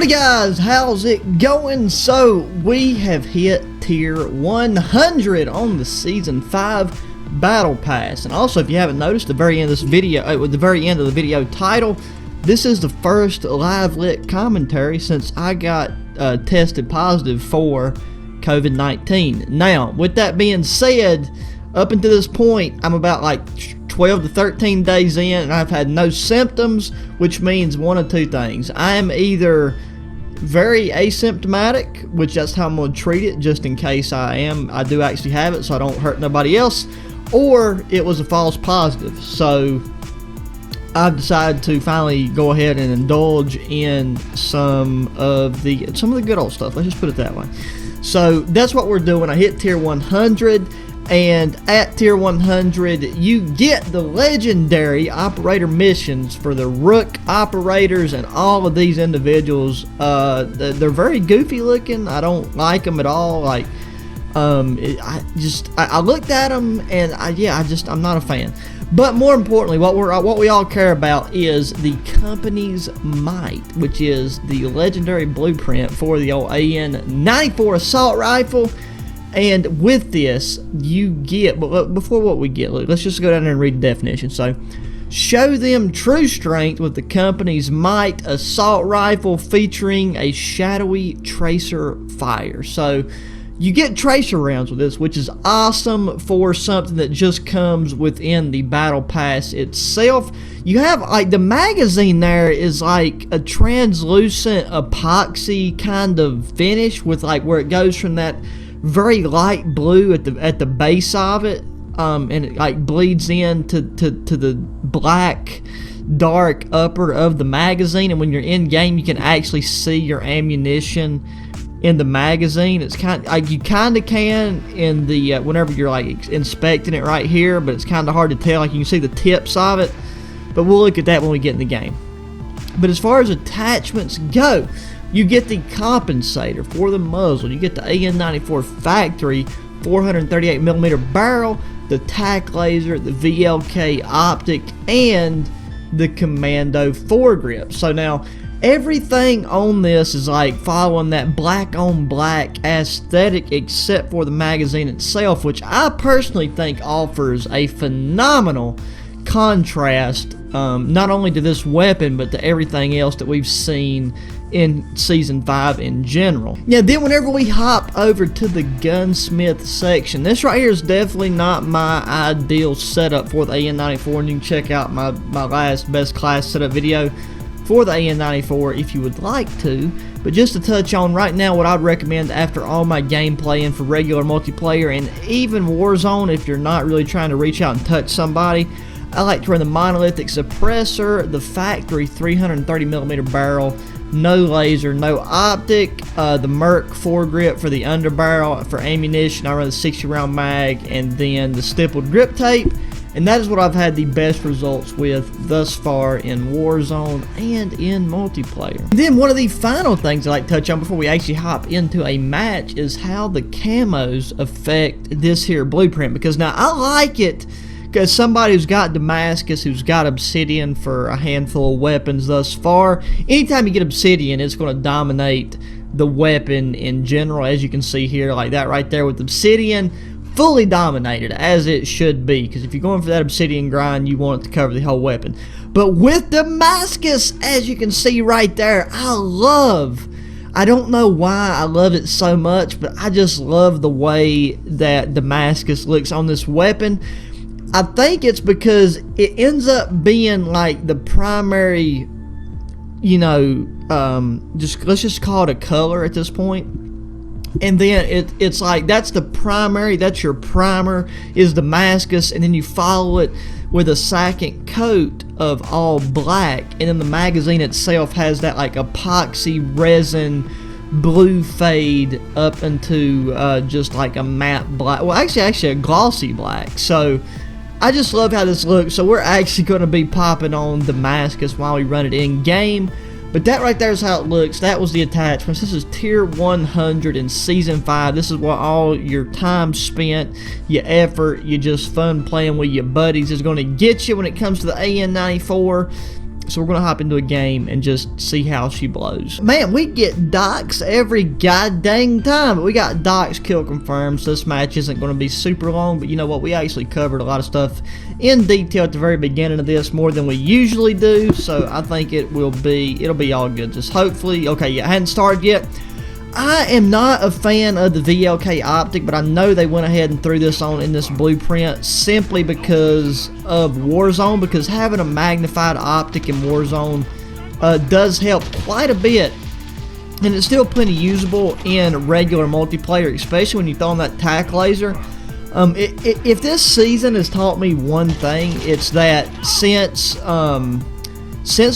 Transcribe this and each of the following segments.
Howdy guys, how's it going? So we have hit tier 100 on the season 5 battle pass, and also if you haven't noticed, the very end of this video, at the very end of the video title, this is the first live lit commentary since I got tested positive for COVID-19. Now, with that being said, up until this point, I'm about like 12 to 13 days in, and I've had no symptoms, which means one of two things. I am either very asymptomatic, which that's how I'm going to treat it, just in case I do actually have it, so I don't hurt nobody else, or it was a false positive. So I've decided to finally go ahead and indulge in some of the good old stuff. Let's just put it that way. So that's what we're doing. I hit tier 100. And at tier 100, you get the legendary operator missions for the Rook operators, and all of these individuals, they're very goofy looking. I don't like them at all. Like, I looked at them, and I'm not a fan. But more importantly, what we all care about is the company's might, which is the legendary blueprint for the old AN-94 assault rifle. And with this, you get, but before what we get, look, let's just go down there and read the definition. So, show them true strength with the company's might assault rifle featuring a shadowy tracer fire. So, you get tracer rounds with this, which is awesome for something that just comes within the battle pass itself. You have, like, the magazine there is like a translucent epoxy kind of finish with, like, where it goes from that very light blue at the base of it, and it like bleeds in to the black dark upper of the magazine, and when you're in game you can actually see your ammunition in the magazine. It's kind of like you kind of can in the whenever you're like inspecting it right here, but it's kind of hard to tell. Like you can see the tips of it, but we'll look at that when we get in the game. But as far as attachments go, you get the compensator for the muzzle, you get the AN-94 factory 438mm barrel, the tac laser, the VLK optic, and the commando foregrip. So now everything on this is like following that black on black aesthetic, except for the magazine itself, which I personally think offers a phenomenal contrast, not only to this weapon but to everything else that we've seen in season 5 in general. Yeah, then whenever we hop over to the gunsmith section, this right here is definitely not my ideal setup for the AN-94, and you can check out my last best class setup video for the AN-94 if you would like to. But just to touch on right now what I'd recommend after all my gameplay and for regular multiplayer and even Warzone, if you're not really trying to reach out and touch somebody, I like to run the monolithic suppressor, the factory 330mm barrel, no laser, no optic, the Merc foregrip for the underbarrel. For ammunition, I run the 60 round mag, and then the stippled grip tape, and that is what I've had the best results with thus far in Warzone and in multiplayer. And then one of the final things I like to touch on before we actually hop into a match is how the camos affect this here blueprint, because now I like it as somebody who's got Damascus, who's got Obsidian for a handful of weapons thus far. Anytime you get Obsidian, it's going to dominate the weapon in general, as you can see here, like that right there with Obsidian, fully dominated, as it should be, because if you're going for that Obsidian grind, you want it to cover the whole weapon. But with Damascus, as you can see right there, I don't know why I love it so much, but I just love the way that Damascus looks on this weapon. I think it's because it ends up being like the primary, you know, let's just call it a color at this point. And then it's like that's the primary, that's your primer is Damascus, and then you follow it with a second coat of all black, and then the magazine itself has that like epoxy resin blue fade up into just like a matte black, well actually a glossy black. So I just love how this looks. So we're actually going to be popping on Damascus while we run it in game. But that right there is how it looks. That was the attachments. This is tier 100 in season 5. This is what all your time spent, your effort, your just fun playing with your buddies is going to get you when it comes to the AN-94. So we're going to hop into a game and just see how she blows. Man, we get docks every goddamn time. But we got docks kill confirmed, so this match isn't going to be super long. But you know what? We actually covered a lot of stuff in detail at the very beginning of this, more than we usually do. So I think it'll be all good. Just hopefully, okay, yeah, I hadn't started yet. I am not a fan of the VLK optic, but I know they went ahead and threw this on in this blueprint simply because of Warzone, because having a magnified optic in Warzone does help quite a bit, and it's still plenty usable in regular multiplayer, especially when you throw on that tac laser. If this season has taught me one thing, it's that since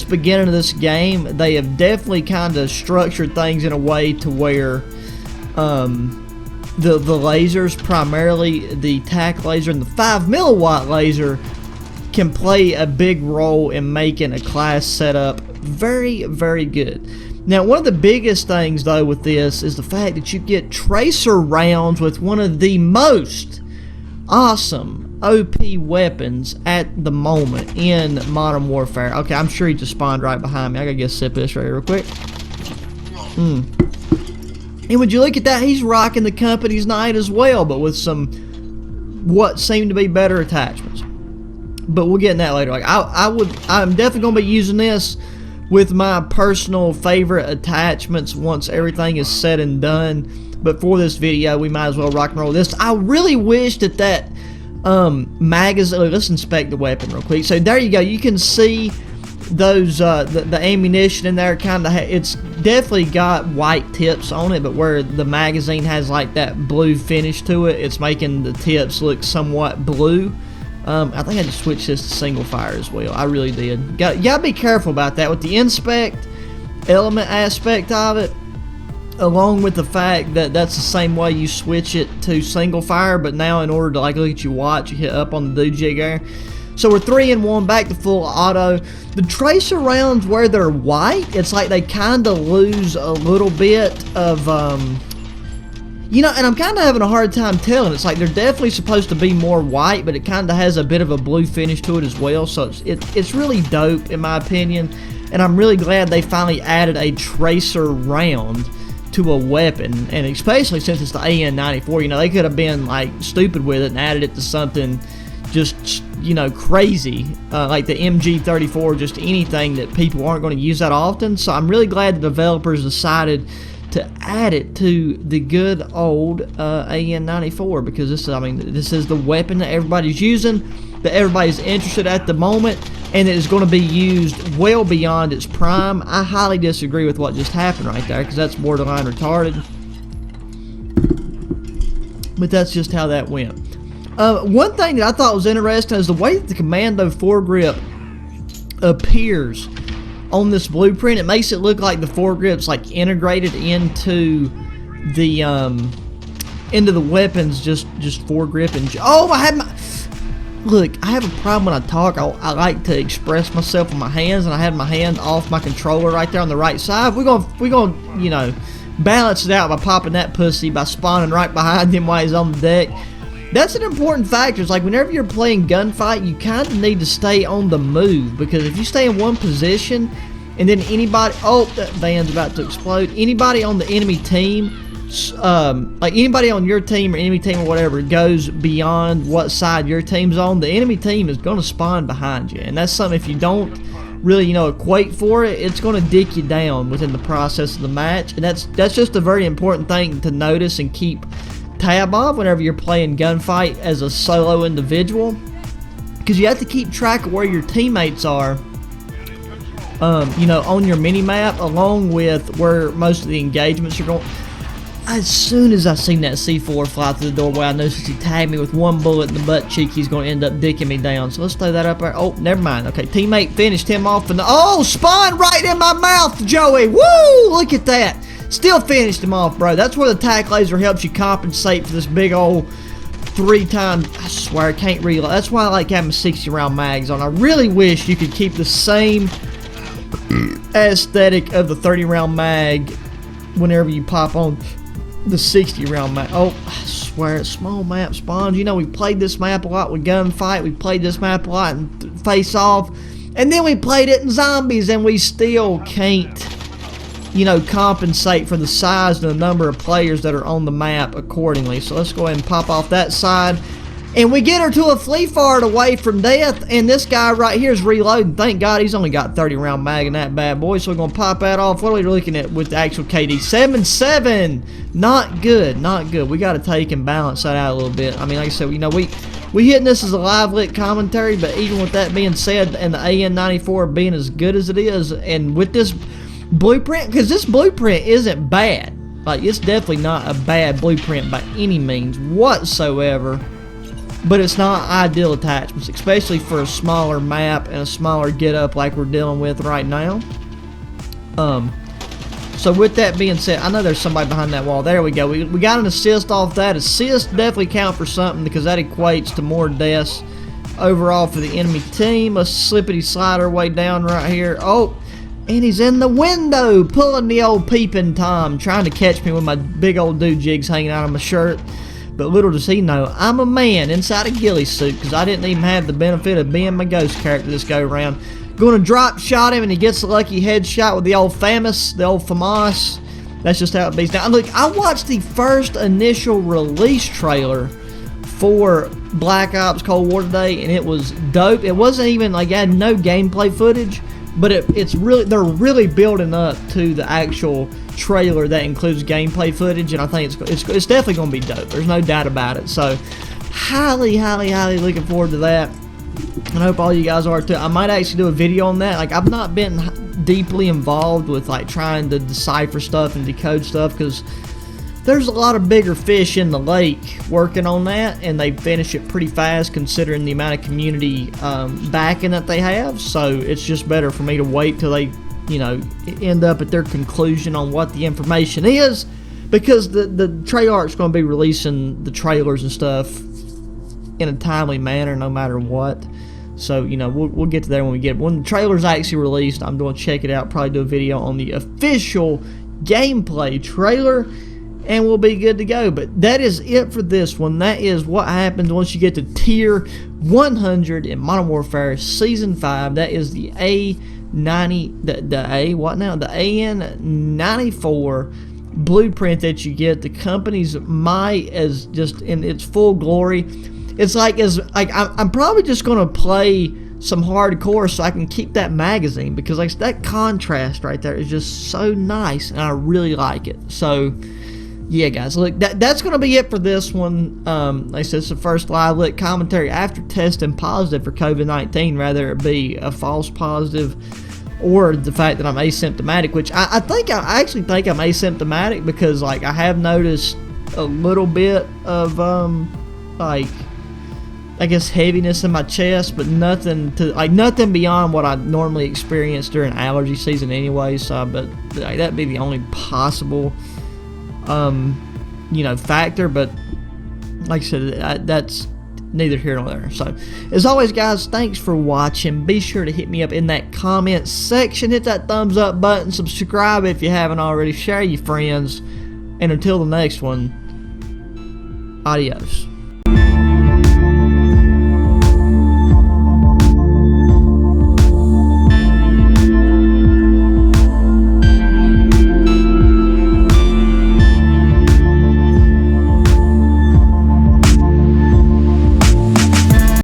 the beginning of this game, they have definitely kind of structured things in a way to where the lasers, primarily the tac laser and the 5 milliwatt laser, can play a big role in making a class setup very, very good. Now, one of the biggest things, though, with this is the fact that you get tracer rounds with one of the most awesome OP weapons at the moment in Modern Warfare. Okay, I'm sure he just spawned right behind me. I gotta get a sip of this right real quick. And would you look at that, he's rocking the company's night as well, but with some what seem to be better attachments. But we'll get in that later. Like I'm definitely gonna be using this with my personal favorite attachments once everything is said and done. But for this video, we might as well rock and roll this. I really wish that magazine. Let's inspect the weapon real quick. So there you go. You can see those the ammunition in there. Kind of it's definitely got white tips on it, but where the magazine has like that blue finish to it, it's making the tips look somewhat blue. I think I just switched this to single fire as well. I really did. Gotta be careful about that with the inspect element aspect of it, along with the fact that that's the same way you switch it to single fire, but now in order to like look at your watch, you hit up on the do-jig there. So we're 3-in-1 back to full auto. The tracer rounds, where they're white, it's like they kind of lose a little bit of you know, and I'm kind of having a hard time telling. It's like they're definitely supposed to be more white, but it kind of has a bit of a blue finish to it as well. So it's really dope in my opinion, and I'm really glad they finally added a tracer round to a weapon, and especially since it's the AN-94. You know, they could have been like stupid with it and added it to something just, you know, crazy, like the MG34, just anything that people aren't going to use that often. So I'm really glad the developers decided to add it to the good old AN-94, because this is the weapon that everybody's using, that everybody's interested at the moment, and it is going to be used well beyond its prime. I highly disagree with what just happened right there, because that's borderline retarded, but that's just how that went. One thing that I thought was interesting is the way that the Commando foregrip appears on this blueprint. It makes it look like the foregrip's like integrated into the weapons, just foregrip. And oh, I have a problem when I talk. I like to express myself with my hands, and I have my hand off my controller right there on the right side. We're gonna you know, balance it out by popping that pussy by spawning right behind him while he's on the deck. That's an important factor. It's like whenever you're playing gunfight, you kind of need to stay on the move, because if you stay in one position and then anybody, oh, that van's about to explode, anybody on the enemy team, like anybody on your team or enemy team or whatever goes beyond what side your team's on, the enemy team is going to spawn behind you. And that's something, if you don't really, you know, equate for it, it's going to dick you down within the process of the match. And that's just a very important thing to notice and keep tab of whenever you're playing gunfight as a solo individual, because you have to keep track of where your teammates are, you know, on your mini map, along with where most of the engagements are going. As soon as I seen that C4 fly through the doorway, I knew since he tagged me with one bullet in the butt cheek, he's going to end up dicking me down. So let's throw that up there. Oh, never mind. Okay, teammate finished him off, and oh, spawn right in my mouth, Joey. Woo! Look at that. Still finished him off, bro. That's where the tac laser helps you compensate for this big old 3-time. I swear I can't reload. That's why I like having 60-round mags on. I really wish you could keep the same aesthetic of the 30-round mag whenever you pop on the 60-round mag. Oh, I swear, it's small map spawns. You know, we played this map a lot with Gunfight. We played this map a lot in Face Off. And then we played it in zombies, and we still can't, you know, compensate for the size and the number of players that are on the map accordingly. So let's go ahead and pop off that side. And we get her to a flea fart away from death, and this guy right here is reloading. Thank God he's only got 30 round mag in that bad boy, so we're going to pop that off. What are we looking at with the actual KD? 7-7. Not good, not good. We got to take and balance that out a little bit. I mean, like I said, you know, we hitting this as a live lit commentary, but even with that being said, and the AN-94 being as good as it is, and with this blueprint, because this blueprint isn't bad. Like, it's definitely not a bad blueprint by any means whatsoever. But it's not ideal attachments, especially for a smaller map and a smaller get-up like we're dealing with right now. So with that being said, I know there's somebody behind that wall. There we go. We got an assist off that. Assists definitely count for something because that equates to more deaths overall for the enemy team. Let's slippity slide our way down right here. Oh, and he's in the window pulling the old peeping Tom, trying to catch me with my big old dude jigs hanging out of my shirt. But little does he know, I'm a man inside a ghillie suit because I didn't even have the benefit of being my ghost character this go around. Going to drop shot him and he gets the lucky headshot with the old FAMAS. That's just how it beats. Now, look, I watched the first initial release trailer for Black Ops Cold War today, and it was dope. It wasn't even like, I had no gameplay footage, but it's really, they're really building up to the actual trailer that includes gameplay footage, and I think it's definitely going to be dope. There's no doubt about it. So highly looking forward to that, and I hope all you guys are too. I might actually do a video on that. Like, I've not been deeply involved with like trying to decipher stuff and decode stuff because there's a lot of bigger fish in the lake working on that, and they finish it pretty fast considering the amount of community backing that they have. So it's just better for me to wait till they, you know, end up at their conclusion on what the information is, because the Treyarch's going to be releasing the trailers and stuff in a timely manner no matter what. So, you know, we'll get to there when we get it. When the trailer's actually released, I'm going to check it out, probably do a video on the official gameplay trailer, and we'll be good to go. But that is it for this one. That is what happens once you get to tier 100 in Modern Warfare Season 5. That is the the AN-94 blueprint that you get. The company's might as just in its full glory. It's like I'm probably just gonna play some hardcore so I can keep that magazine, because like that contrast right there is just so nice and I really like it. So yeah, guys, look, that's going to be it for this one. Like I said, it's the first live lit commentary after testing positive for COVID-19, rather it be a false positive or the fact that I'm asymptomatic, which I actually think I'm asymptomatic, because like I have noticed a little bit of like, I guess, heaviness in my chest, but nothing beyond what I normally experience during allergy season anyway. So, but like, that'd be the only possible you know, factor. But like I said, that's neither here nor there. So as always, guys, thanks for watching. Be sure to hit me up in that comment section, hit that thumbs up button, subscribe if you haven't already, share your friends, and until the next one, adios.